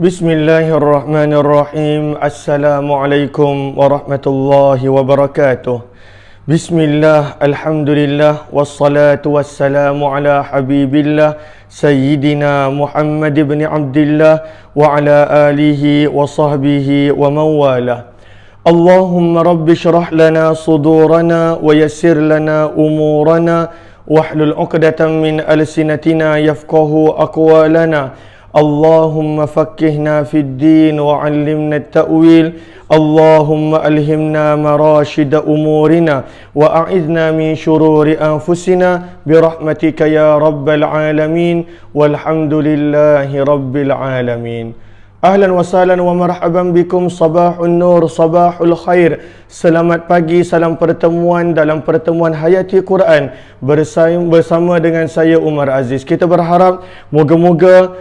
Bismillahirrahmanirrahim. Assalamualaikum warahmatullahi wabarakatuh. Bismillah, alhamdulillah, wassalatu wassalamu ala habibillah Sayyidina Muhammad ibn Abdillah wa ala alihi wa sahbihi wa mawalah. Allahumma rabbi syrah lana sudurana wa yassir lana umurana wahlul uqdatan min alsinatina yafqahu aqwalana. Allahumma fakkihna fid din wa 'allimna at-ta'wil. Allahumma alhimna marashida umurina wa a'idna min shururi anfusina birahmatika ya rabbal alamin walhamdulillahi rabbil alamin. Ahlan wa sahlan wa marhaban bikum, sabahun nur, sabahul khair. Selamat pagi, salam pertemuan dalam pertemuan Hayati Quran bersama dengan saya Umar Aziz. Kita berharap moga-moga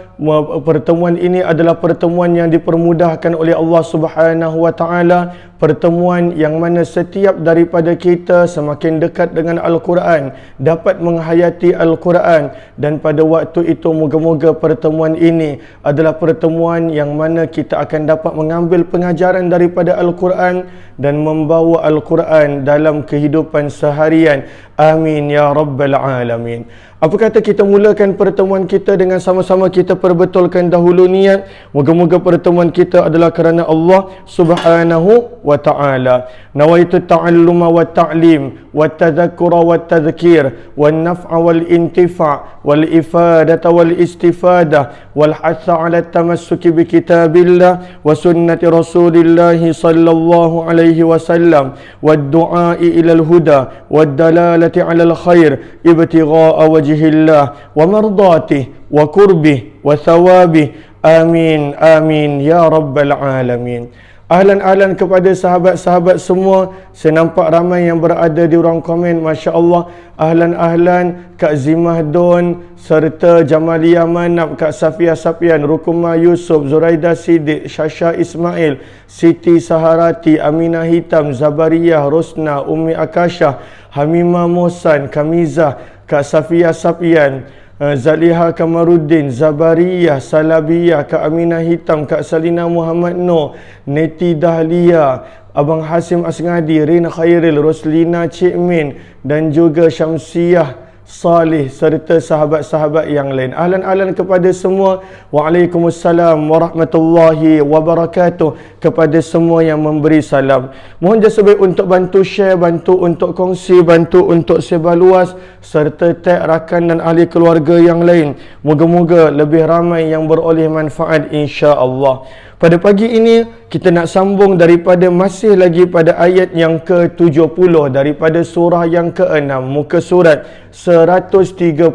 pertemuan ini adalah pertemuan yang dipermudahkan oleh Allah Subhanahu wa taala, pertemuan yang mana setiap daripada kita semakin dekat dengan Al-Quran, dapat menghayati Al-Quran, dan pada waktu itu moga-moga pertemuan ini adalah pertemuan yang mana kita akan dapat mengambil pengajaran daripada Al-Quran dan membawa Al-Quran dalam kehidupan seharian. Amin ya rabbal alamin. Apa kata kita mulakan pertemuan kita dengan sama-sama kita perbetulkan dahulu niat. Moga-moga pertemuan kita adalah kerana Allah Subhanahu wa ta'ala. Nawaitu ta'alluma wa ta'lim wa tadhakkura wa tadhkir wa naf'a wal intifa' wal ifadata wal istifadah wal hatha ala tamassuki bi kitabillah wa sunnati rasulillahi sallallahu alaihi wasallam wa du'ai ilal huda wa dalalati ala al khair ibtigha'a wajhillah wa mardatihi wa kurbih wa thawabih. Amin amin ya rabbal alamin. Ahlan-ahlan kepada sahabat-sahabat semua. Saya nampak ramai yang berada di ruang komen. Masya Allah. Ahlan-ahlan Kak Zimah Don serta Jamalia Manap, Kak Safia Sapian, Rukuma Yusuf, Zuraida Siddiq, Syasha Ismail, Siti Saharati, Aminah Hitam, Zabariyah, Rosna, Ummi Akasha, Hamimah Mohsan, Kamizah, Kak Safia Sapian, Zaliha Kamaruddin, Zabariyah, Salabiyah, Kak Aminah Hitam, Kak Salina Muhammad Noor, Neti Dahlia, Abang Hasim Asngadi, Rin Khairil, Roslina Cik Min, dan juga Syamsiah Salih serta sahabat-sahabat yang lain. Ahlan-ahlan kepada semua. Waalaikumsalam warahmatullahi wabarakatuh kepada semua yang memberi salam. Mohon jasa baik untuk bantu share, bantu untuk kongsi, bantu untuk sebar luas serta tag rakan dan ahli keluarga yang lain. Moga-moga lebih ramai yang beroleh manfaat insya-Allah. Pada pagi ini kita nak sambung daripada masih lagi pada ayat yang ke-70 daripada surah yang ke-6, muka surat 136.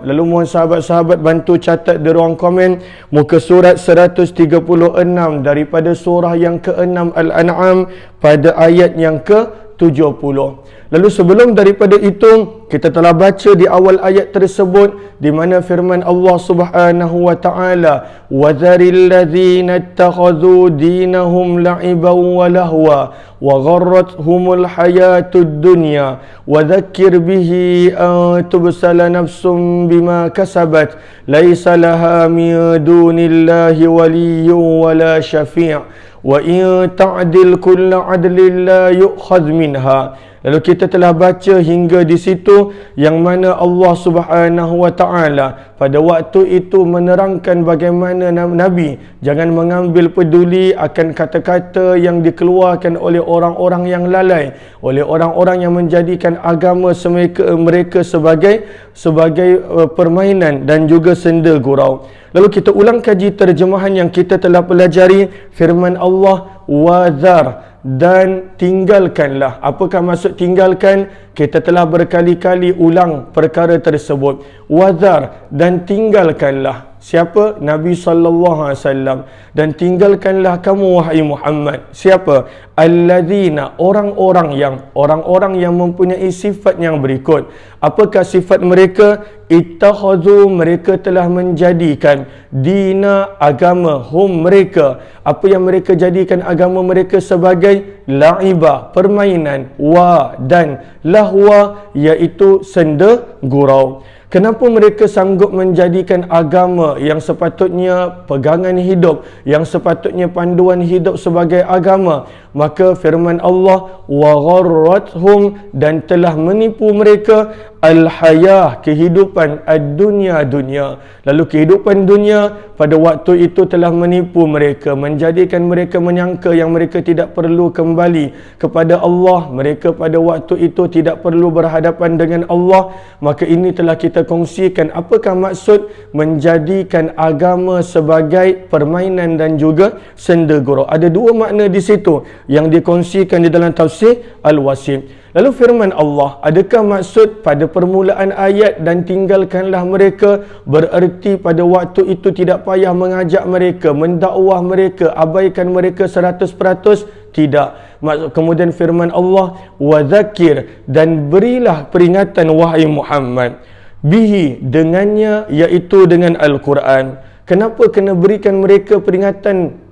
Lalu mohon sahabat-sahabat bantu catat di ruang komen muka surat 136 daripada surah yang ke-6 Al-An'am pada ayat yang ke-70. Lalu sebelum daripada itu, kita telah baca di awal ayat tersebut di mana firman Allah Subhanahu wa taala, "Wa dzaril ladzina ittakhadhu dinahum la'iban wa lahwa wa gharrathumul hayatud dunya wa dzakkir bihi an tubsala nafsum bima kasabat laisa laha min dunillahi waliyyun wala syafi' wa in ta'dil kullu 'adlin la yu'khadh minha." Lalu kita telah baca hingga di situ yang mana Allah Subhanahu wa taala pada waktu itu menerangkan bagaimana Nabi jangan mengambil peduli akan kata-kata yang dikeluarkan oleh orang-orang yang lalai, oleh orang-orang yang menjadikan agama mereka sebagai permainan dan juga senda gurau. Lalu kita ulang kaji terjemahan yang kita telah pelajari firman Allah, "Wazar", dan tinggalkanlah. Apakah maksud tinggalkan? Kita telah berkali-kali ulang perkara tersebut. Wazar, dan tinggalkanlah. Siapa? Nabi SAW. Dan tinggalkanlah kamu wahai Muhammad. Siapa? Alladzina, orang-orang yang mempunyai sifat yang berikut. Apakah sifat mereka? Ittakhadhu, mereka telah menjadikan dina, agama, hum, mereka. Apa yang mereka jadikan agama mereka sebagai la'iba, permainan, wa, dan lahwa, iaitu senda gurau. Kenapa mereka sanggup menjadikan agama yang sepatutnya pegangan hidup, yang sepatutnya panduan hidup sebagai agama? Maka firman Allah, wa gharrathum, dan telah menipu mereka al-hayah, kehidupan ad-dunya, dunia. Lalu kehidupan dunia pada waktu itu telah menipu mereka, menjadikan mereka menyangka yang mereka tidak perlu kembali kepada Allah. Mereka pada waktu itu tidak perlu berhadapan dengan Allah. Maka ini telah kita kongsikan apakah maksud menjadikan agama sebagai permainan dan juga senda gurau. Ada dua makna di situ yang dikongsikan di dalam tafsir Al-Wasit. Lalu firman Allah, adakah maksud pada permulaan ayat dan tinggalkanlah mereka bererti pada waktu itu tidak payah mengajak mereka, mendakwah mereka, abaikan mereka 100%? Tidak. Kemudian firman Allah, wa dzakir, dan berilah peringatan wahai Muhammad, bihi, dengannya, iaitu dengan Al-Quran. Kenapa kena berikan mereka peringatan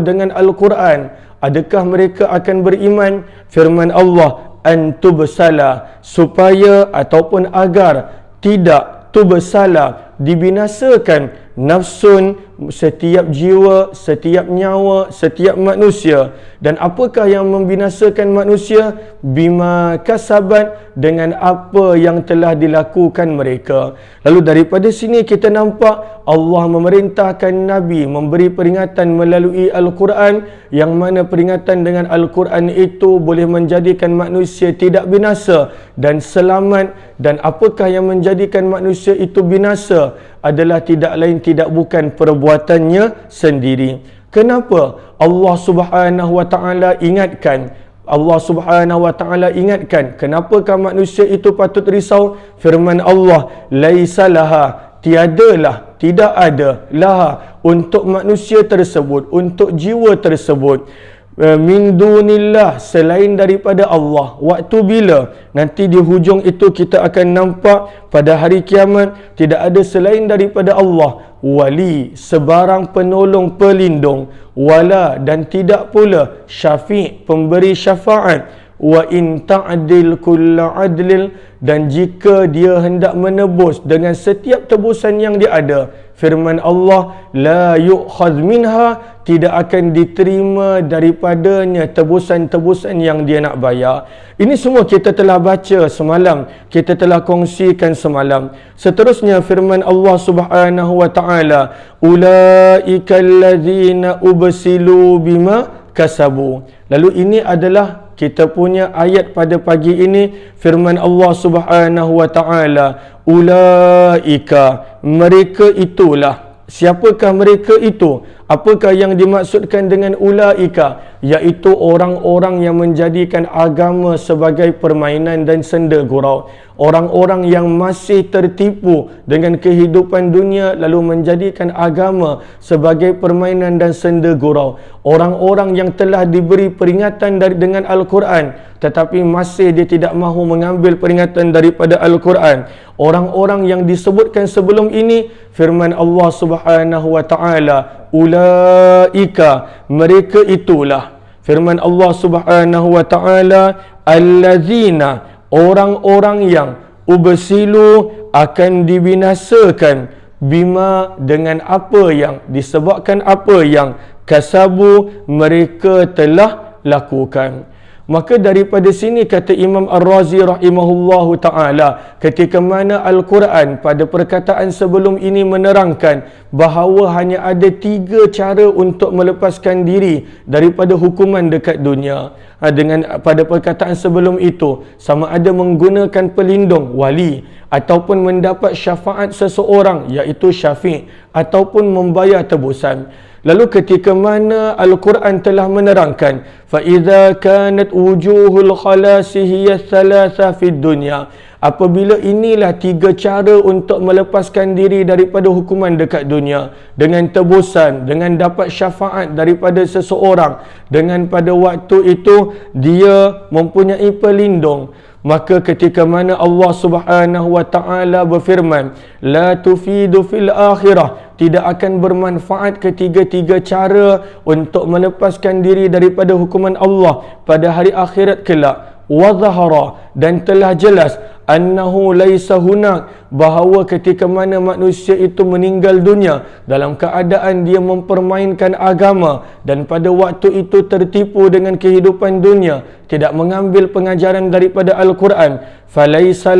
dengan Al-Quran? Adakah mereka akan beriman? Firman Allah, antubsala, supaya ataupun agar tidak tubsala, dibinasakan nafsun, setiap jiwa, setiap nyawa, setiap manusia. Dan apakah yang membinasakan manusia? Bima kasabat, dengan apa yang telah dilakukan mereka. Lalu daripada sini kita nampak Allah memerintahkan Nabi memberi peringatan melalui Al-Quran, yang mana peringatan dengan Al-Quran itu boleh menjadikan manusia tidak binasa dan selamat. Dan apakah yang menjadikan manusia itu binasa adalah tidak lain tidak bukan perbuatannya sendiri. Kenapa Allah Subhanahu wa taala ingatkan? Allah Subhanahu wa taala ingatkan, kenapakah manusia itu patut risau? Firman Allah, laisa laha, tiadalah, tidak ada, laha, untuk manusia tersebut, untuk jiwa tersebut, min dunillah, selain daripada Allah. Waktu bila? Nanti di hujung itu kita akan nampak pada hari kiamat tidak ada selain daripada Allah wali, sebarang penolong pelindung, wala, dan tidak pula syafi', pemberi syafaat, wa in ta'dil kulla adlil, dan jika dia hendak menebus dengan setiap tebusan yang dia ada, firman Allah, la yu'khadh minha, tidak akan diterima daripadanya tebusan-tebusan yang dia nak bayar. Ini semua kita telah baca semalam, kita telah kongsikan semalam. Seterusnya firman Allah Subhanahu wa taala, ulaika allazina ubsilu bima kasabu. Lalu ini adalah kita punya ayat pada pagi ini. Firman Allah Subhanahu wa taala, ulaika, mereka itulah. Siapakah mereka itu? Apakah yang dimaksudkan dengan ulaika? Iaitu orang-orang yang menjadikan agama sebagai permainan dan senda gurau. Orang-orang yang masih tertipu dengan kehidupan dunia lalu menjadikan agama sebagai permainan dan senda gurau. Orang-orang yang telah diberi peringatan dengan Al-Quran tetapi masih dia tidak mahu mengambil peringatan daripada Al-Quran. Orang-orang yang disebutkan sebelum ini, firman Allah Subhanahu wa taala, ulaika, mereka itulah. Firman Allah Subhanahu wa taala, allazina, orang-orang yang ubsilu, akan dibinasakan, bima, dengan apa yang, disebabkan apa yang, kasabu, mereka telah lakukan. Maka daripada sini kata Imam Ar-Razi rahimahullahu ta'ala, ketika mana Al-Quran pada perkataan sebelum ini menerangkan bahawa hanya ada 3 cara untuk melepaskan diri daripada hukuman dekat dunia. Dengan pada perkataan sebelum itu, sama ada menggunakan pelindung wali, ataupun mendapat syafaat seseorang iaitu syafi', ataupun membayar tebusan. Lalu ketika mana Al-Quran telah menerangkan, فَإِذَا كَانَتْ وُجُوهُ الْخَلَاسِ هِيَ الثَّلَاثَةِ فِي الدُّنْيَا, apabila inilah 3 cara untuk melepaskan diri daripada hukuman dekat dunia, dengan tebusan, dengan dapat syafaat daripada seseorang, dengan pada waktu itu dia mempunyai pelindung. Maka ketika mana Allah Subhanahu wa taala berfirman, la tufidu fil akhirah, tidak akan bermanfaat ketiga-tiga cara untuk melepaskan diri daripada hukuman Allah pada hari akhirat kelak. Wa zahara, dan telah jelas annahu laisa hunak, bahawa ketika mana manusia itu meninggal dunia dalam keadaan dia mempermainkan agama dan pada waktu itu tertipu dengan kehidupan dunia, tidak mengambil pengajaran daripada Al-Quran, falaisa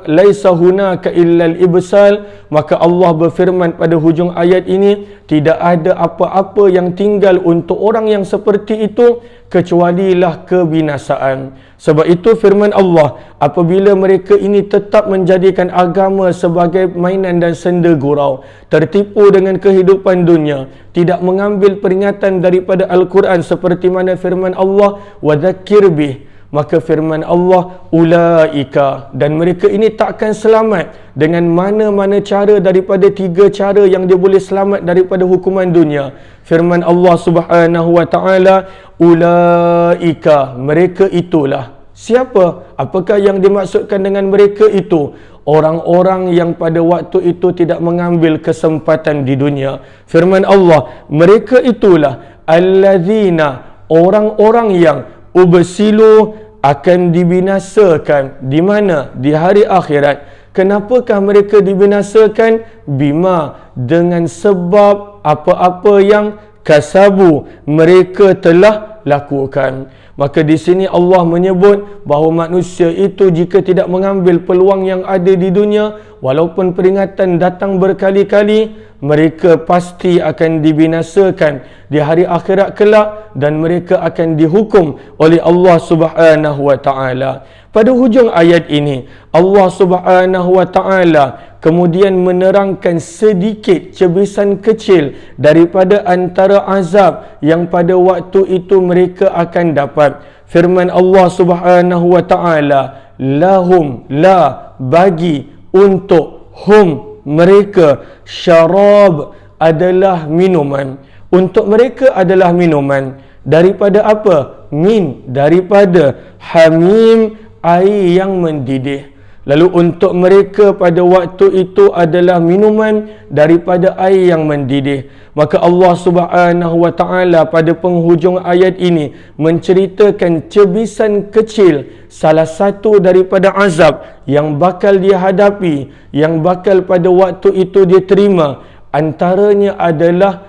laisa hunaka illa al-ibsal, maka Allah berfirman pada hujung ayat ini, tidak ada apa-apa yang tinggal untuk orang yang seperti itu kecualilah kebinasaan. Sebab itu firman Allah, apabila mereka ini tetap menjadikan agama sebagai mainan dan senda gurau, tertipu dengan kehidupan dunia, tidak mengambil peringatan daripada Al-Quran seperti mana firman Allah, وَذَكِّرْ بِهِ, maka firman Allah, ulaika, dan mereka ini takkan selamat dengan mana-mana cara daripada 3 cara yang dia boleh selamat daripada hukuman dunia. Firman Allah Subhanahu wa taala, ulaika, mereka itulah. Siapa? Apakah yang dimaksudkan dengan mereka itu? Orang-orang yang pada waktu itu tidak mengambil kesempatan di dunia. Firman Allah, mereka itulah allazina, orang-orang yang ubsilu, akan dibinasakan. Di mana? Di hari akhirat. Kenapakah mereka dibinasakan? Bima, dengan sebab apa-apa yang kasabu, mereka telah lakukan. Maka di sini Allah menyebut bahawa manusia itu jika tidak mengambil peluang yang ada di dunia, walaupun peringatan datang berkali-kali, mereka pasti akan dibinasakan di hari akhirat kelak dan mereka akan dihukum oleh Allah Subhanahu wa taala. Pada hujung ayat ini, Allah Subhanahu wa taala kemudian menerangkan sedikit cebisan kecil daripada antara azab yang pada waktu itu mereka akan dapat. Firman Allah Subhanahu wa taala, lahum, la, bagi, untuk, hum, mereka, syarab, adalah minuman. Untuk mereka adalah minuman. Daripada apa? Min, daripada, hamim, air yang mendidih. Lalu untuk mereka pada waktu itu adalah minuman daripada air yang mendidih. Maka Allah Subhanahu wa taala pada penghujung ayat ini menceritakan cebisan kecil salah satu daripada azab yang bakal dia hadapi, yang bakal pada waktu itu dia terima. Antaranya adalah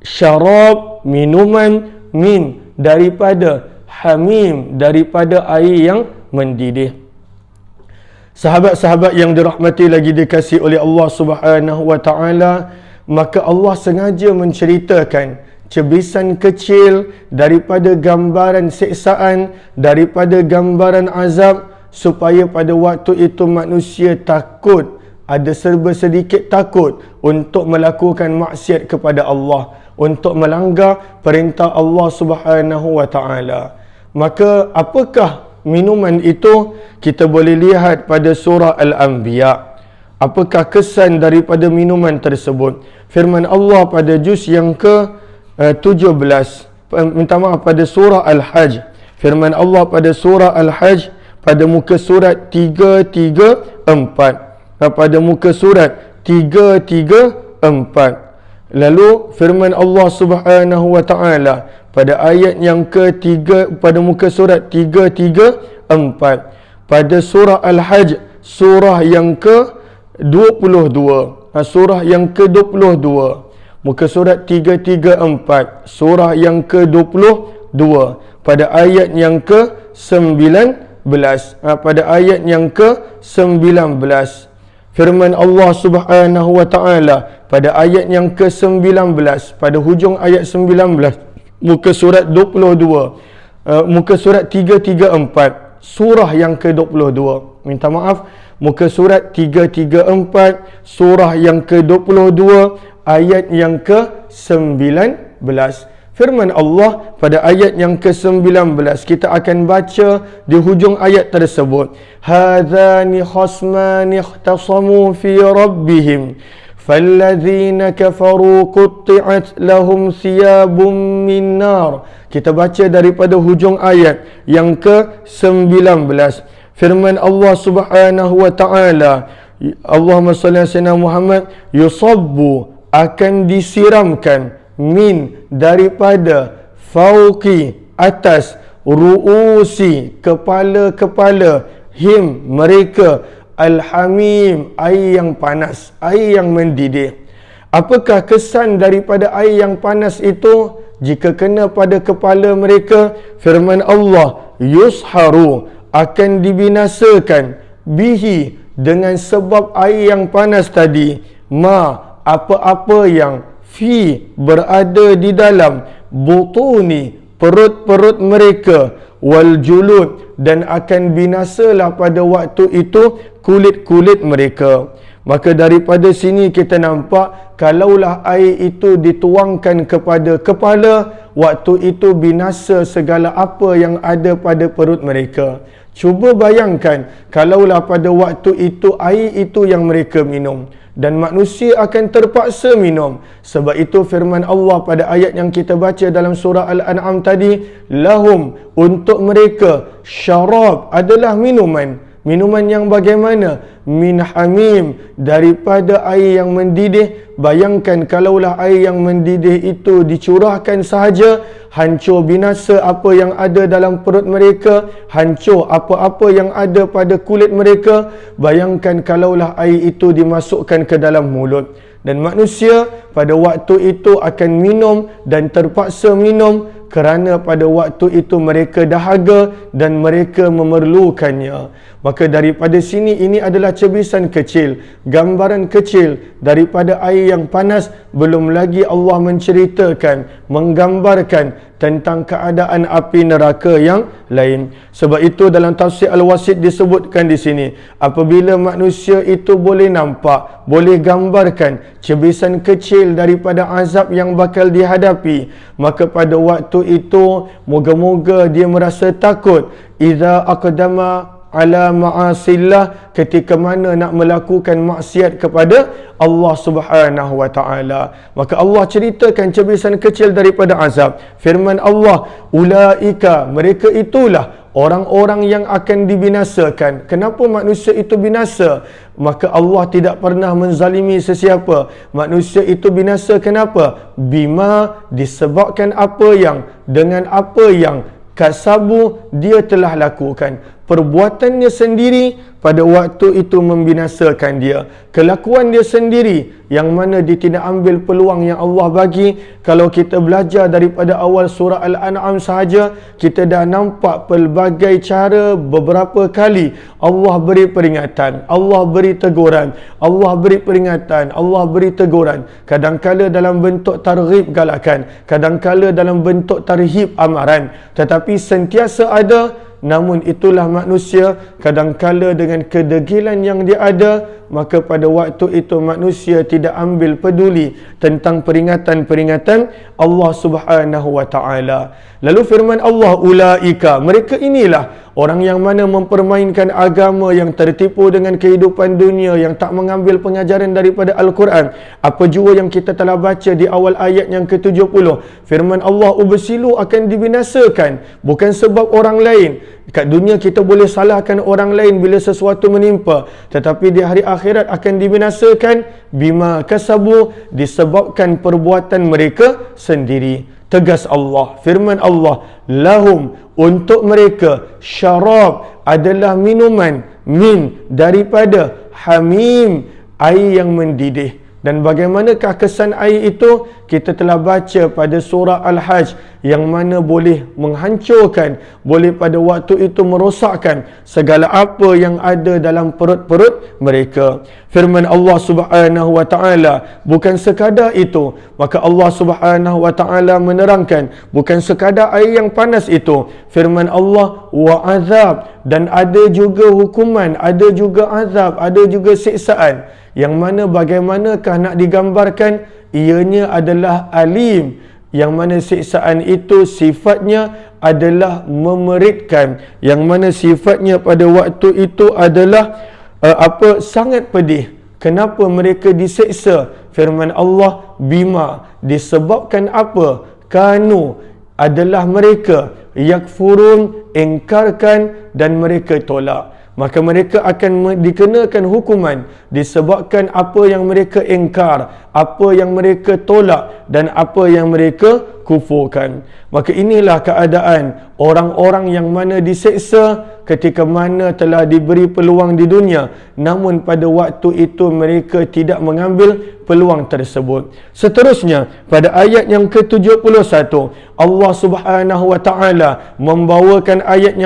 syarab, minuman, min, daripada, hamim, daripada air yang mendidih. Sahabat-sahabat yang dirahmati lagi dikasihi oleh Allah Subhanahu wa taala, maka Allah sengaja menceritakan cebisan kecil daripada gambaran siksaan, daripada gambaran azab, supaya pada waktu itu manusia takut, ada serba sedikit takut untuk melakukan maksiat kepada Allah, untuk melanggar perintah Allah Subhanahu wa taala. Maka apakah minuman itu? Kita boleh lihat pada surah Al-Anbiya. Apakah kesan daripada minuman tersebut? Firman Allah pada juz yang ke-17, minta maaf, pada surah Al-Hajj. Firman Allah pada surah Al-Hajj pada muka surat 334. Pada muka surat 334. Lalu firman Allah Subhanahu wa taala pada ayat yang ketiga pada muka surat 334 pada surah Al-Hajj, surah yang ke-22, surah yang ke-22, muka surat 334, surah yang ke-22 pada ayat yang ke-19, pada ayat yang ke-19. Firman Allah Subhanahu wa taala pada ayat yang ke-19, pada hujung ayat 19, muka surat 22, muka surat 334, surah yang ke-22. Minta maaf, muka surat 334, surah yang ke-22, ayat yang ke-19. Firman Allah pada ayat yang ke-19, kita akan baca di hujung ayat tersebut. Hadzani khasmani ikhtasamu fi rabbihim falladzina kafaru qutti'at lahum thiyabun min nar. Kita baca daripada hujung ayat yang ke-19. Firman Allah Subhanahu wa taala, Allahumma salli ala sayyidina Muhammad, yusabbu, akan disiramkan, min, daripada, fauqi, atas, ru'usi, kepala-kepala, him, mereka, al-hamim, air yang panas, air yang mendidih. Apakah kesan daripada air yang panas itu? Jika kena pada kepala mereka, firman Allah, yusharu, akan dibinasakan, bihi, dengan sebab air yang panas tadi, ma, apa-apa yang fi, berada di dalam, butuni, perut-perut mereka, wal julud, dan akan binasalah pada waktu itu kulit-kulit mereka. Maka daripada sini kita nampak, kalaulah air itu dituangkan kepada kepala, waktu itu binasa segala apa yang ada pada perut mereka. Cuba bayangkan, kalaulah pada waktu itu air itu yang mereka minum, dan manusia akan terpaksa minum. Sebab itu firman Allah pada ayat yang kita baca dalam surah Al-An'am tadi, lahum, untuk mereka, syarab, adalah minuman. Minuman yang bagaimana? Min hamim, daripada air yang mendidih. Bayangkan kalaulah air yang mendidih itu dicurahkan sahaja, hancur binasa apa yang ada dalam perut mereka, hancur apa-apa yang ada pada kulit mereka. Bayangkan kalaulah air itu dimasukkan ke dalam mulut. Dan manusia pada waktu itu akan minum dan terpaksa minum kerana pada waktu itu mereka dahaga dan mereka memerlukannya. Maka daripada sini, ini adalah cebisan kecil, gambaran kecil daripada air yang panas. Belum lagi Allah menceritakan, menggambarkan tentang keadaan api neraka yang lain. Sebab itu dalam tafsir Al-Wasit disebutkan di sini, apabila manusia itu boleh nampak, boleh gambarkan cebisan kecil daripada azab yang bakal dihadapi, maka pada waktu itu moga-moga dia merasa takut. Idza aqdama ala ma'asillah, ketika mana nak melakukan maksiat kepada Allah Subhanahu wa taala. Maka Allah ceritakan cebisan kecil daripada azab. Firman Allah, ulaika, mereka itulah orang-orang yang akan dibinasakan. Kenapa manusia itu binasa? Maka Allah tidak pernah menzalimi sesiapa. Manusia itu binasa kenapa? Bima, disebabkan apa yang, dengan apa yang kasabu, dia telah lakukan. Perbuatannya sendiri pada waktu itu membinasakan dia. Kelakuan dia sendiri yang mana dia tidak ambil peluang yang Allah bagi. Kalau kita belajar daripada awal surah Al-An'am sahaja, kita dah nampak pelbagai cara, beberapa kali Allah beri peringatan, Allah beri teguran, Allah beri peringatan, Allah beri teguran. Kadangkala dalam bentuk targhib galakan, kadangkala dalam bentuk tarhib amaran. Tetapi sentiasa ada. Namun itulah manusia, kadangkala dengan kedegilan yang dia ada, maka pada waktu itu manusia tidak ambil peduli tentang peringatan-peringatan Allah Subhanahu wa taala. Lalu firman Allah, ulaika, mereka inilah orang yang mana mempermainkan agama, yang tertipu dengan kehidupan dunia, yang tak mengambil pengajaran daripada Al-Quran. Apa jua yang kita telah baca di awal ayat yang ke-70. Firman Allah, ubsilu, akan dibinasakan, bukan sebab orang lain. Kat dunia kita boleh salahkan orang lain bila sesuatu menimpa, tetapi di hari akhirat akan dibinasakan bima kasabu, disebabkan perbuatan mereka sendiri. Tegas Allah, firman Allah, lahum, untuk mereka, syarab, adalah minuman, min, daripada hamim, air yang mendidih. Dan bagaimanakah kesan air itu? Kita telah baca pada surah Al-Hajj, yang mana boleh menghancurkan, boleh pada waktu itu merosakkan segala apa yang ada dalam perut-perut mereka. Firman Allah Subhanahu wa taala, bukan sekadar itu, maka Allah Subhanahu wa taala menerangkan, bukan sekadar air yang panas itu. Firman Allah, wa azab, dan ada juga hukuman, ada juga azab, ada juga siksaan. Yang mana bagaimanakah nak digambarkan? Ianya adalah alim, yang mana siksaan itu sifatnya adalah memeritkan, yang mana sifatnya pada waktu itu adalah sangat pedih. Kenapa mereka diseksa? Firman Allah, bima, disebabkan apa? Kanu, adalah mereka, yakfurun, ingkarkan, dan mereka tolak. Maka mereka akan dikenakan hukuman disebabkan apa yang mereka ingkar, apa yang mereka tolak dan apa yang mereka kufurkan. Maka inilah keadaan orang-orang yang mana diseksa ketika mana telah diberi peluang di dunia, namun pada waktu itu mereka tidak mengambil peluang tersebut. Seterusnya pada ayat yang ke-71 Allah Subhanahu wa taala membawakan ayat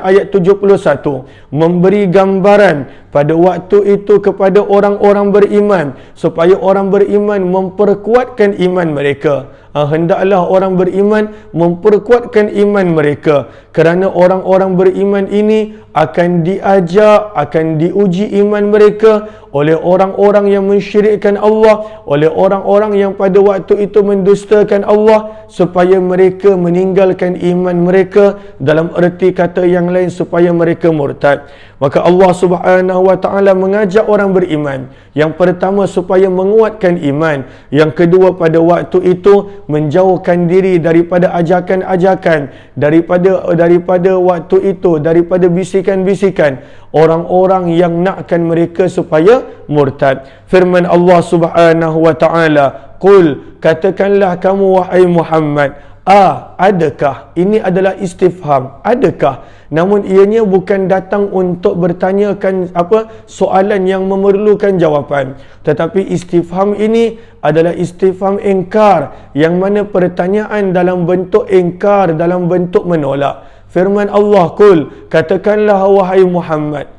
ayat 71, memberi gambaran pada waktu itu kepada orang-orang beriman supaya orang beriman memperkuatkan iman mereka. Hendaklah orang beriman memperkuatkan iman mereka, kerana orang-orang beriman ini akan diajar, akan diuji iman mereka oleh orang-orang yang mensyirikkan Allah, oleh orang-orang yang pada waktu itu mendustakan Allah, supaya mereka meninggalkan iman mereka, dalam erti kata yang lain supaya mereka murtad. Maka Allah Subhanahu wa taala mengajak orang beriman, yang pertama supaya menguatkan iman, yang kedua pada waktu itu menjauhkan diri daripada ajakan-ajakan, daripada waktu itu, daripada bisikan-bisikan orang-orang yang nakkan mereka supaya murtad. Firman Allah Subhanahu wa taala, "Qul," katakanlah kamu wahai Muhammad, adakah? Ini adalah istifham, adakah? Namun ianya bukan datang untuk bertanyakan soalan yang memerlukan jawapan, tetapi istifham ini adalah istifham ingkar, yang mana pertanyaan dalam bentuk ingkar, dalam bentuk menolak. Firman Allah, "Qul," katakanlah wahai Muhammad,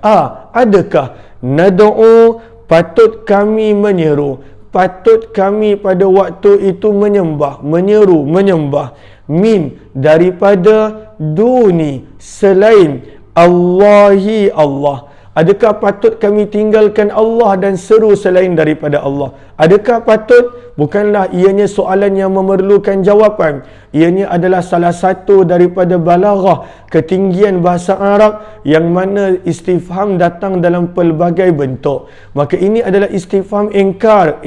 adakah? Nad'u, patut kami menyeru, patut kami pada waktu itu menyeru, menyembah, min, daripada, duni, selain, Allahi, Allah. Adakah patut kami tinggalkan Allah dan seru selain daripada Allah? Adakah patut? Bukanlah ianya soalan yang memerlukan jawapan. Ianya adalah salah satu daripada balaghah, ketinggian bahasa Arab, yang mana istifham datang dalam pelbagai bentuk. Maka ini adalah istifham ingkar,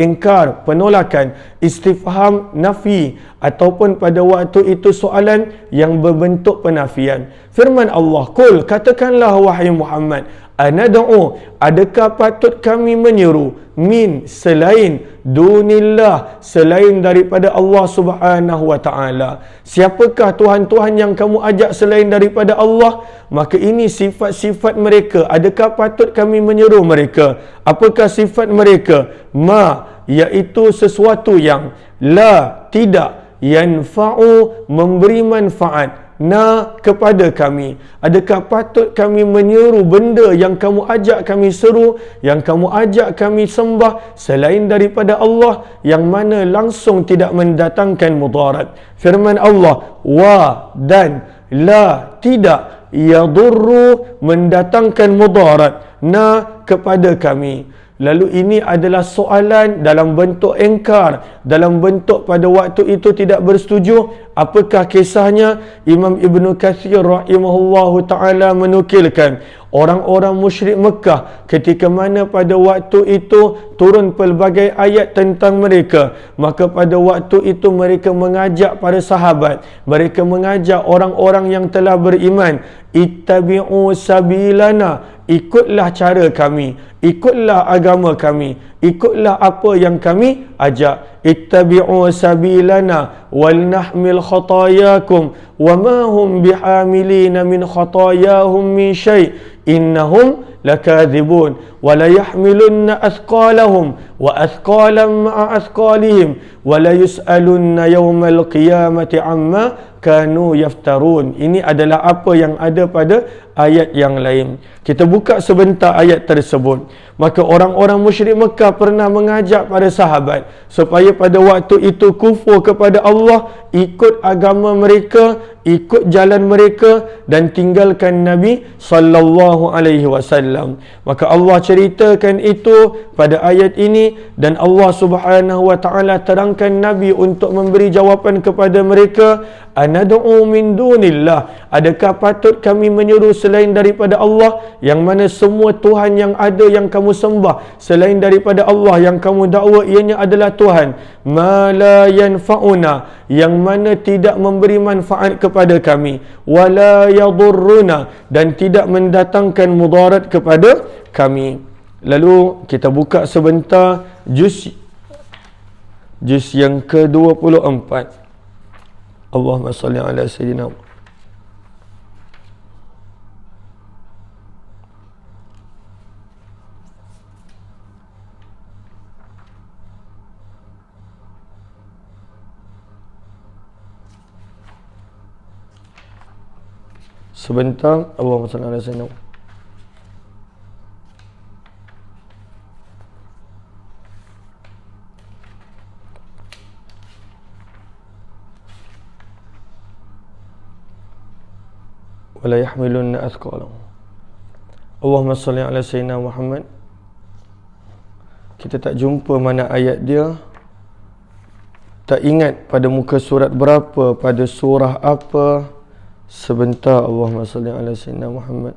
penolakan, istifham nafi, ataupun pada waktu itu soalan yang berbentuk penafian. Firman Allah, "Qul," katakanlah wahai Muhammad, "Anad'u," adakah patut kami menyeru, min, selain, dunillah, selain daripada Allah Subhanahu wa taala. Siapakah Tuhan-Tuhan yang kamu ajak selain daripada Allah? Maka ini sifat-sifat mereka. Adakah patut kami menyeru mereka? Apakah sifat mereka? Ma, iaitu sesuatu yang, la, tidak, yanfa'u, memberi manfaat, na, kepada kami. Adakah patut kami menyeru benda yang kamu ajak kami seru, yang kamu ajak kami sembah selain daripada Allah, yang mana langsung tidak mendatangkan mudarat? Firman Allah, wa, dan, la, tidak, yadurru, mendatangkan mudarat, na, kepada kami. Lalu ini adalah soalan dalam bentuk ingkar, dalam bentuk pada waktu itu tidak bersetuju. Apakah kisahnya? Imam Ibn Kathir rahimahullahu ta'ala menukilkan orang-orang musyrik Mekah ketika mana pada waktu itu turun pelbagai ayat tentang mereka, maka pada waktu itu mereka mengajak para sahabat, mereka mengajak orang-orang yang telah beriman, ittabi'u sabilana, ikutlah cara kami, ikutlah agama kami, ikutlah apa yang kami ajak. Ittabi'u sabilana wal nahmil khatayakum wa ma hum bihamilina min khatayahum min syai' innahum lakadzibun wa la yahmilunna athqalahum wa athqalan ma'a athqalihim wa la yus'alunna yawmal qiyamati amma kanu yaftarun. Ini adalah apa yang ada pada ayat yang lain. Kita buka sebentar ayat tersebut. Maka orang-orang musyrik Mekah pernah mengajak pada sahabat supaya pada waktu itu kufur kepada Allah, ikut agama mereka, ikut jalan mereka, dan tinggalkan Nabi sallallahu alaihi wasallam. Maka Allah ceritakan itu pada ayat ini, dan Allah Subhanahu wa taala terangkan Nabi untuk memberi jawapan kepada mereka, anad'u min dunillah, adakah patut kami menyuruh selain daripada Allah, yang mana semua Tuhan yang ada yang kamu sembah selain daripada Allah, yang kamu dakwa ianya adalah Tuhan, ma la yanfa'una, yang mana tidak memberi manfaat kepada kami, wala yadurruna, dan tidak mendatangkan mudarat kepada kami. Lalu kita buka sebentar juz yang ke-24. Allahumma salli ala sayyidina. Sebentar, Allahumma salli ala sayyidina. Wala yahmilunna athqalahum. Allahumma salli ala sayyidina Muhammad. Kita tak jumpa mana ayat dia. Tak ingat pada muka surat berapa, pada surah apa. Sebentar, Allahumma salli ala sayyidina Muhammad.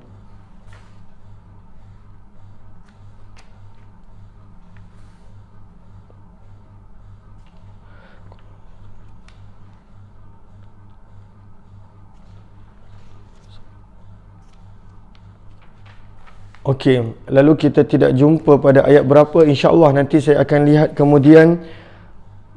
Okey, lalu kita tidak jumpa pada ayat berapa, insya-Allah nanti saya akan lihat kemudian.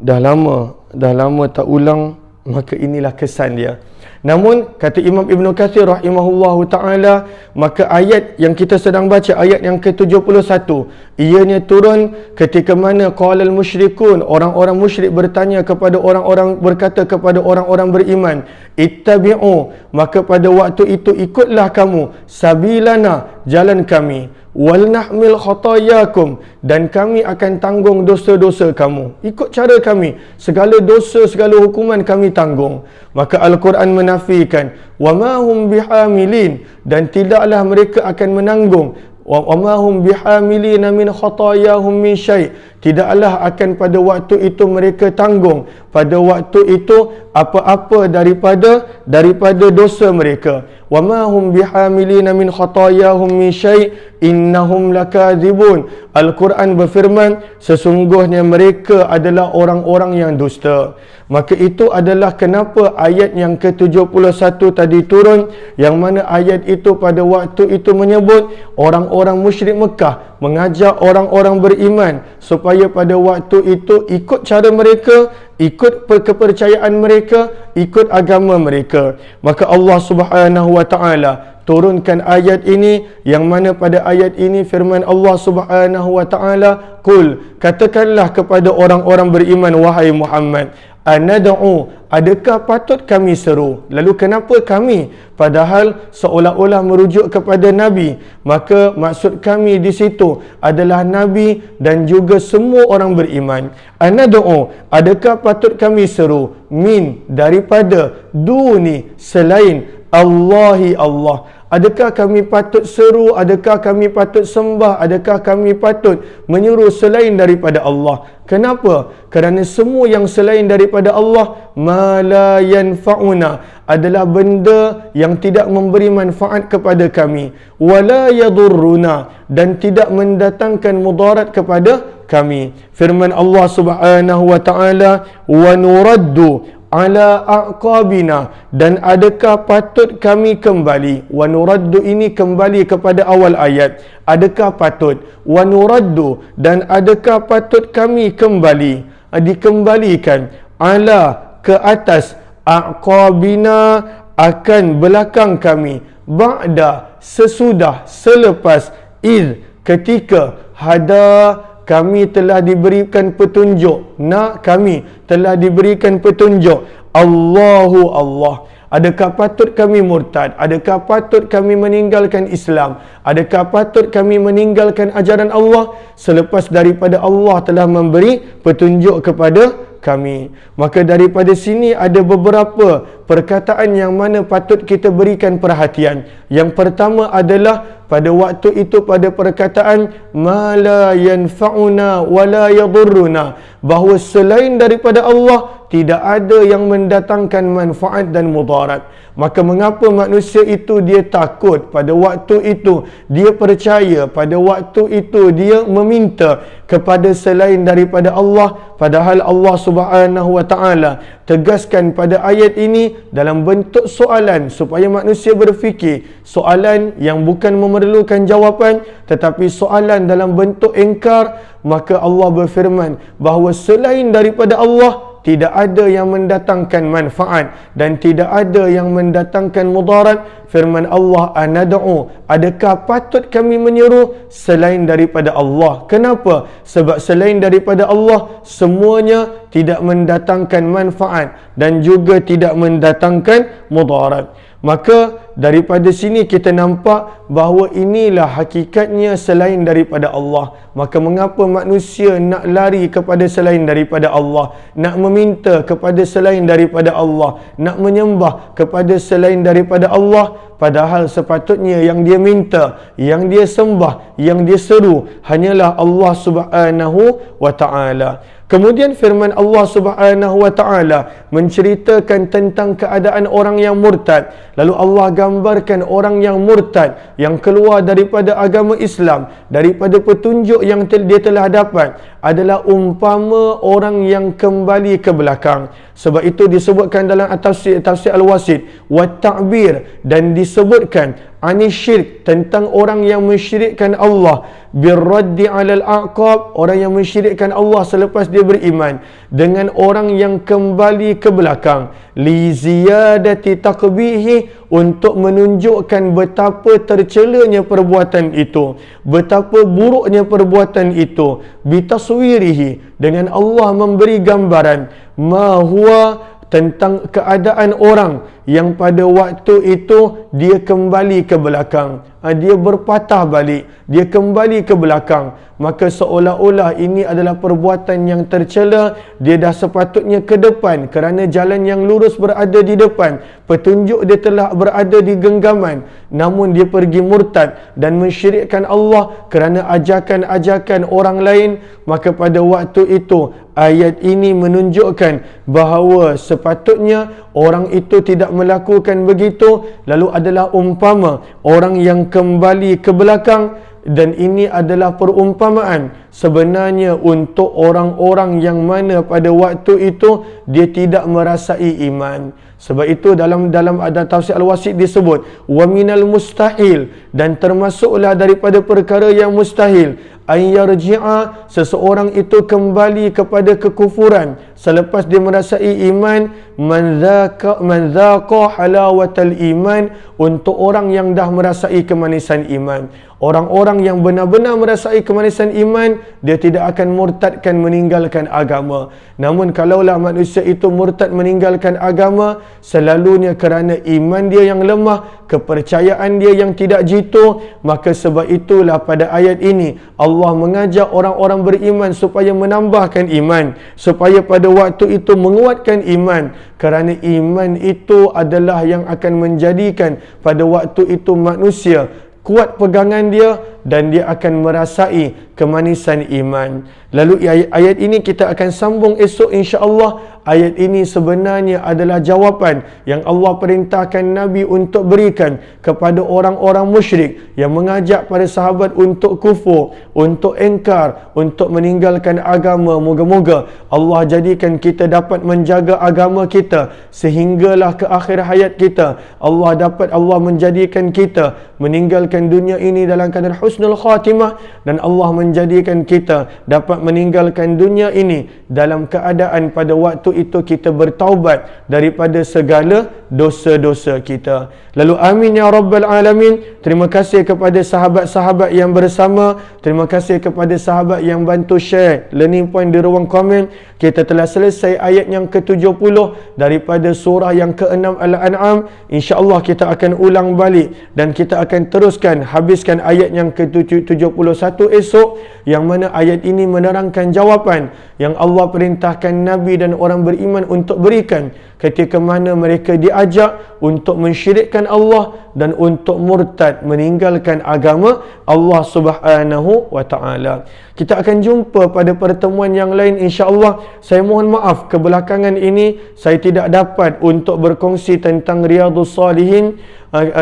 Dah lama tak ulang, maka inilah kesan dia. Namun kata Imam Ibn Kathir rahimahullahu ta'ala, maka ayat yang kita sedang baca, ayat yang ke-71, ianya turun ketika mana qalal musyrikun, orang-orang musyrik bertanya kepada orang-orang, berkata kepada orang-orang beriman, ittabi'u, maka pada waktu itu ikutlah kamu, sabilana, jalan kami, wal nahmil khatayakum, dan kami akan tanggung dosa-dosa kamu. Ikut cara kami, segala dosa, segala hukuman kami tanggung. Maka Al-Quran menafikan, wa ma hum bihamilin, dan tidaklah mereka akan menanggung, wa ma hum bihamilina min khatayahum min syai', tidaklah akan pada waktu itu mereka tanggung pada waktu itu apa-apa daripada dosa mereka. Wa ma hum bihamilina min khatayahum min syai' innahum lakadzibun. Al-Quran berfirman, sesungguhnya mereka adalah orang-orang yang dusta. Maka itu adalah kenapa ayat yang ke-71 tadi turun, yang mana ayat itu pada waktu itu menyebut orang-orang musyrik Mekah mengajak orang-orang beriman supaya pada waktu itu ikut cara mereka, ikut kepercayaan mereka, ikut agama mereka. Maka Allah Subhanahu wa taala turunkan ayat ini, yang mana pada ayat ini firman Allah Subhanahu wa taala, qul, katakanlah kepada orang-orang beriman, wahai Muhammad, anad'u, adakah patut kami seru? Lalu kenapa kami? Padahal seolah-olah merujuk kepada Nabi. Maka maksud kami di situ adalah Nabi dan juga semua orang beriman. Anad'u, adakah patut kami seru? Min, daripada, duni, selain, Allahi, Allah. Adakah kami patut seru? Adakah kami patut sembah? Adakah kami patut menyeru selain daripada Allah? Kenapa? Kerana semua yang selain daripada Allah, ma la yanfa'una, adalah benda yang tidak memberi manfaat kepada kami, wala yadurruna, dan tidak mendatangkan mudarat kepada kami. Firman Allah Subhanahu wa taala, wa nuraddu ala aqabina, dan adakah patut kami kembali. Wa nuraddu ini kembali kepada awal ayat. Adakah patut? Wa nuraddu, dan adakah patut kami kembali, dikembalikan, ala, ke atas, aqabina, akan belakang kami, ba'da, sesudah, selepas, id, ketika, hada, kami telah diberikan petunjuk, nak kami telah diberikan petunjuk, Allahu, Allah. Adakah patut kami murtad? Adakah patut kami meninggalkan Islam? Adakah patut kami meninggalkan ajaran Allah selepas daripada Allah telah memberi petunjuk kepada kami? Maka daripada sini ada beberapa perkataan yang mana patut kita berikan perhatian. Yang pertama adalah pada waktu itu, pada perkataan ma la yanfa'una wa la yadurruna, bahawa selain daripada Allah tidak ada yang mendatangkan manfaat dan mudarat. Maka mengapa manusia itu dia takut pada waktu itu, dia percaya pada waktu itu, dia meminta kepada selain daripada Allah, padahal Allah Subhanahu wa taala tegaskan pada ayat ini dalam bentuk soalan supaya manusia berfikir, soalan yang bukan memerlukan jawapan tetapi soalan dalam bentuk ingkar. Maka Allah berfirman bahawa selain daripada Allah tidak ada yang mendatangkan manfaat dan tidak ada yang mendatangkan mudarat. Firman Allah, anad'u, adakah patut kami menyeru selain daripada Allah? Kenapa? Sebab selain daripada Allah semuanya tidak mendatangkan manfaat dan juga tidak mendatangkan mudarat. Maka daripada sini kita nampak bahawa inilah hakikatnya selain daripada Allah. Maka mengapa manusia nak lari kepada selain daripada Allah, nak meminta kepada selain daripada Allah, nak menyembah kepada selain daripada Allah, padahal sepatutnya yang dia minta, yang dia sembah, yang dia seru hanyalah Allah Subhanahu wa taala. Kemudian firman Allah Subhanahu wa taala menceritakan tentang keadaan orang yang murtad. Lalu Allah gambarkan orang yang murtad, yang keluar daripada agama Islam, daripada petunjuk yang dia telah dapat, adalah umpama orang yang kembali ke belakang. Sebab itu disebutkan dalam tafsir Al-Wasit wa ta'bir, dan disebutkan anisyirk, tentang orang yang mensyirikkan Allah, birraddi alal aqab, orang yang mensyirikkan Allah selepas dia beriman, dengan orang yang kembali ke belakang, li ziyadati taqbihi, untuk menunjukkan betapa tercelanya perbuatan itu, betapa buruknya perbuatan itu, bitaswirihi, dengan Allah memberi gambaran ma huwa, tentang keadaan orang yang pada waktu itu dia kembali ke belakang, dia berpatah balik, dia kembali ke belakang. Maka seolah-olah ini adalah perbuatan yang tercela. Dia dah sepatutnya ke depan kerana jalan yang lurus berada di depan, petunjuk dia telah berada di genggaman, namun dia pergi murtad dan mensyirikkan Allah kerana ajakan-ajakan orang lain. Maka pada waktu itu ayat ini menunjukkan bahawa sepatutnya orang itu tidak melakukan begitu. Lalu adalah umpama orang yang kembali ke belakang, dan ini adalah perumpamaan sebenarnya untuk orang-orang yang mana pada waktu itu dia tidak merasai iman. Sebab itu dalam ada tafsir Al-Wasit disebut wa minal mustahil, dan termasuklah daripada perkara yang mustahil, ay yarji'a, seseorang itu kembali kepada kekufuran selepas dia merasai iman, man dzaqa halawatal iman, untuk orang yang dah merasai kemanisan iman. Orang-orang yang benar-benar merasai kemanisan iman, dia tidak akan murtadkan meninggalkan agama. Namun kalaulah manusia itu murtad meninggalkan agama, selalunya kerana iman dia yang lemah, kepercayaan dia yang tidak jitu. Maka sebab itulah pada ayat ini Allah mengajak orang-orang beriman supaya menambahkan iman, supaya pada waktu itu menguatkan iman, kerana iman itu adalah yang akan menjadikan pada waktu itu manusia kuat pegangan dia dan dia akan merasai kemanisan iman. Lalu ayat ini kita akan sambung esok insya-Allah. Ayat ini sebenarnya adalah jawapan yang Allah perintahkan Nabi untuk berikan kepada orang-orang musyrik yang mengajak para sahabat untuk kufur, untuk engkar, untuk meninggalkan agama. Moga-moga Allah jadikan kita dapat menjaga agama kita sehinggalah ke akhir hayat kita. Allah menjadikan kita meninggalkan dunia ini dalam keadaan husnul khatimah, dan Allah menjadikan kita dapat meninggalkan dunia ini dalam keadaan pada waktu itu kita bertaubat daripada segala dosa-dosa kita. Lalu amin ya rabbal alamin. Terima kasih kepada sahabat-sahabat yang bersama. Terima kasih kepada sahabat yang bantu share learning point di ruang komen. Kita telah selesai ayat yang ke-70 daripada surah yang ke-6 Al-An'am. InsyaAllah kita akan ulang balik dan kita akan teruskan habiskan ayat yang ke-71 esok, yang mana ayat ini menerangkan jawapan yang Allah perintahkan Nabi dan orang beriman untuk berikan ketika mana mereka diajak untuk mensyirikkan Allah dan untuk murtad meninggalkan agama Allah Subhanahu wa taala. Kita akan jumpa pada pertemuan yang lain insya-Allah. Saya mohon maaf kebelakangan ini saya tidak dapat untuk berkongsi tentang Riyadhus Salihin.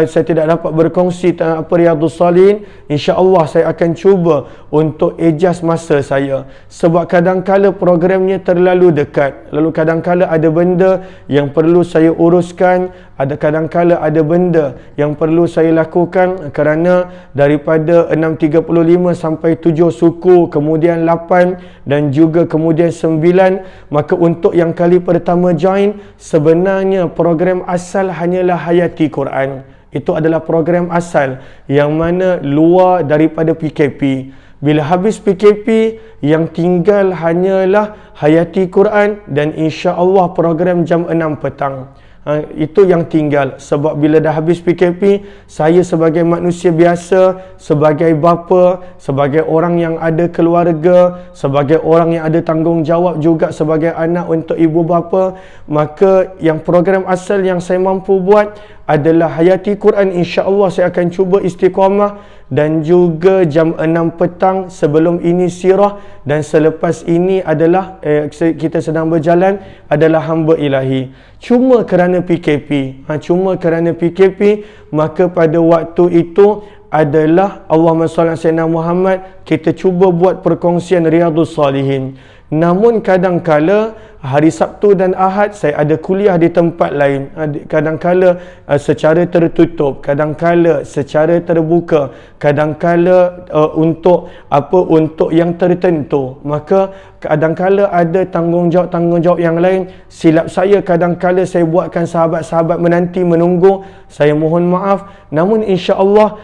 Saya tidak dapat berkongsi tentang apa Riyadhus Salihin. InsyaAllah saya akan cuba untuk adjust masa saya, sebab kadang-kala programnya terlalu dekat, lalu kadang-kala ada benda yang perlu saya uruskan, ada kadang-kala ada benda yang perlu saya lakukan, kerana daripada 6.35 sampai 7 suku, kemudian 8 dan juga kemudian 9, maka untuk yang kali pertama join, sebenarnya program asal hanyalah Hayati Quran. Itu adalah program asal yang mana luar daripada PKP. Bila habis PKP, yang tinggal hanyalah Hayati Quran dan insya-Allah program jam 6 petang. Itu yang tinggal. Sebab bila dah habis PKP, saya sebagai manusia biasa, sebagai bapa, sebagai orang yang ada keluarga, sebagai orang yang ada tanggungjawab juga sebagai anak untuk ibu bapa, maka yang program asal yang saya mampu buat adalah Hayati Quran. InsyaAllah saya akan cuba istiqamah, dan juga jam 6 petang sebelum ini sirah, dan selepas ini adalah kita sedang berjalan adalah hamba ilahi. Cuma kerana PKP, maka pada waktu itu adalah Allahumma salli ala sayyidina Muhammad, kita cuba buat perkongsian Riyadhus Salihin. Namun kadang-kala hari Sabtu dan Ahad saya ada kuliah di tempat lain, kadang-kala secara tertutup, kadang-kala secara terbuka, kadang-kala untuk yang tertentu. Maka kadang-kala ada tanggungjawab yang lain. Silap saya kadang-kala saya buatkan sahabat-sahabat menanti menunggu. Saya mohon maaf. Namun insya-Allah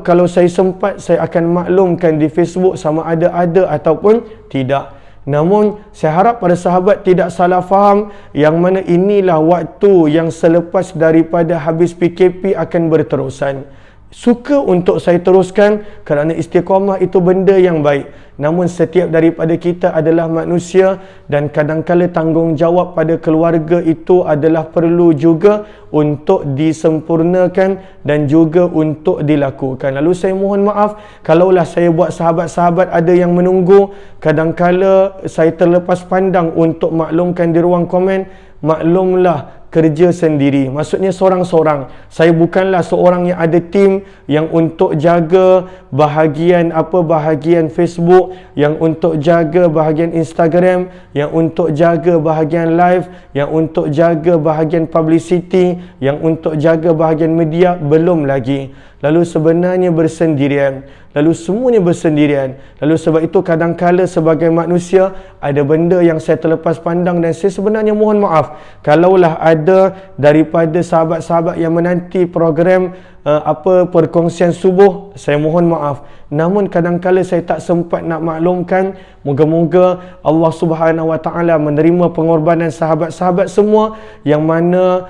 kalau saya sempat, saya akan maklumkan di Facebook sama ada ataupun tidak. Namun saya harap para sahabat tidak salah faham, yang mana inilah waktu yang selepas daripada habis PKP akan berterusan. Suka untuk saya teruskan kerana istiqamah itu benda yang baik. Namun setiap daripada kita adalah manusia, dan kadang-kala tanggungjawab pada keluarga itu adalah perlu juga untuk disempurnakan dan juga untuk dilakukan. Lalu saya mohon maaf kalaulah saya buat sahabat-sahabat ada yang menunggu, kadang-kala saya terlepas pandang untuk maklumkan di ruang komen. Maklumlah, kerja sendiri, maksudnya seorang-seorang. Saya bukanlah seorang yang ada tim yang untuk jaga bahagian Facebook, yang untuk jaga bahagian Instagram, yang untuk jaga bahagian live, yang untuk jaga bahagian publicity, yang untuk jaga bahagian media. Belum lagi. Lalu sebenarnya bersendirian. Lalu semuanya bersendirian. Lalu sebab itu kadang-kala sebagai manusia ada benda yang saya terlepas pandang, dan saya sebenarnya mohon maaf kalaulah ada daripada sahabat-sahabat yang menanti program perkongsian subuh, saya mohon maaf. Namun kadang-kala saya tak sempat nak maklumkan. Moga-moga Allah Subhanahu wa taala menerima pengorbanan sahabat-sahabat semua, yang mana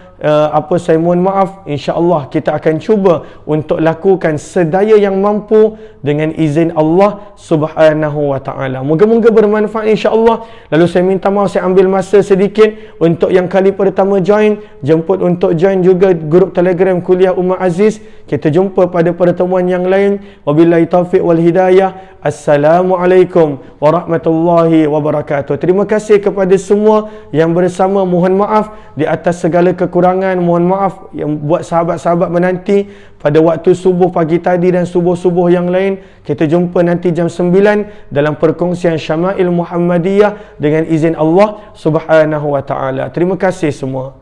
saya mohon maaf. InsyaAllah kita akan cuba untuk lakukan sedaya yang mampu dengan izin Allah Subhanahu wa taala. Moga-moga bermanfaat insya-Allah. Lalu saya minta maaf, saya ambil masa sedikit untuk yang kali pertama join, jemput untuk join juga grup Telegram Kuliah Ummah Aziz. Kita jumpa pada pertemuan yang lain. Wabillahi taufiq wal hidayah. Assalamualaikum warahmatullahi wabarakatuh. Terima kasih kepada semua yang bersama. Mohon maaf di atas segala kekurangan. Mohon maaf yang buat sahabat-sahabat menanti pada waktu subuh pagi tadi dan subuh-subuh yang lain. Kita jumpa nanti jam 9 dalam perkongsian Syama'il Muhammadiyah dengan izin Allah Subhanahu wa taala. Terima kasih semua.